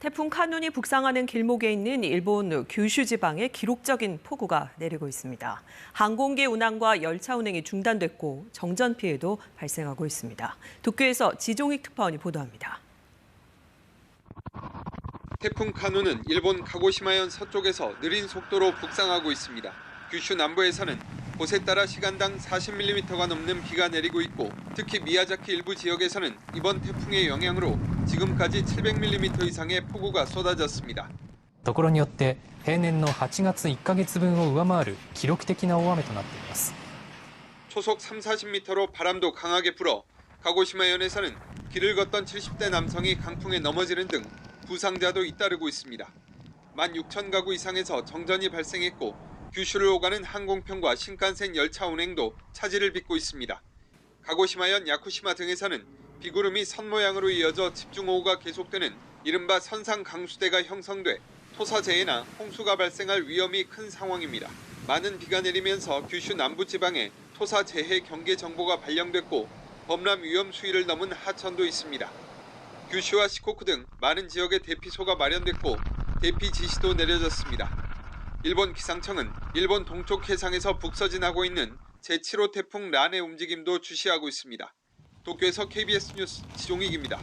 태풍 카눈이 북상하는 길목에 있는 일본 규슈 지방에 기록적인 폭우가 내리고 있습니다. 항공기 운항과 열차 운행이 중단됐고 정전 피해도 발생하고 있습니다. 도쿄에서 지종익 특파원이 보도합니다. 태풍 카눈은 일본 가고시마현 서쪽에서 느린 속도로 북상하고 있습니다. 규슈 남부에서는 곳에 따라 시간당 40mm가 넘는 비가 내리고 있고 특히 미야자키 일부 지역에서는 이번 태풍의 영향으로 지금까지 700mm 이상의 폭우가 쏟아졌습니다. ところによって平年の8月1ヶ月分を上回る記録的な大雨となっています。 초속 30-40m로 바람도 강하게 불어 가고시마현에서는 길을 걷던 70대 남성이 강풍에 넘어지는 등 부상자도 잇따르고 있습니다. 16,000가구 이상에서 정전이 발생했고 규슈를 오가는 항공편과 신칸센 열차 운행도 차질을 빚고 있습니다. 가고시마현 야쿠시마 등에서는 비구름이 선 모양으로 이어져 집중호우가 계속되는 이른바 선상 강수대가 형성돼 토사재해나 홍수가 발생할 위험이 큰 상황입니다. 많은 비가 내리면서 규슈 남부지방에 토사재해 경계 정보가 발령됐고 범람 위험 수위를 넘은 하천도 있습니다. 규슈와 시코쿠 등 많은 지역에 대피소가 마련됐고 대피 지시도 내려졌습니다. 일본 기상청은 일본 동쪽 해상에서 북서진하고 있는 제7호 태풍 란의 움직임도 주시하고 있습니다. 도쿄에서 KBS 뉴스 지종익입니다.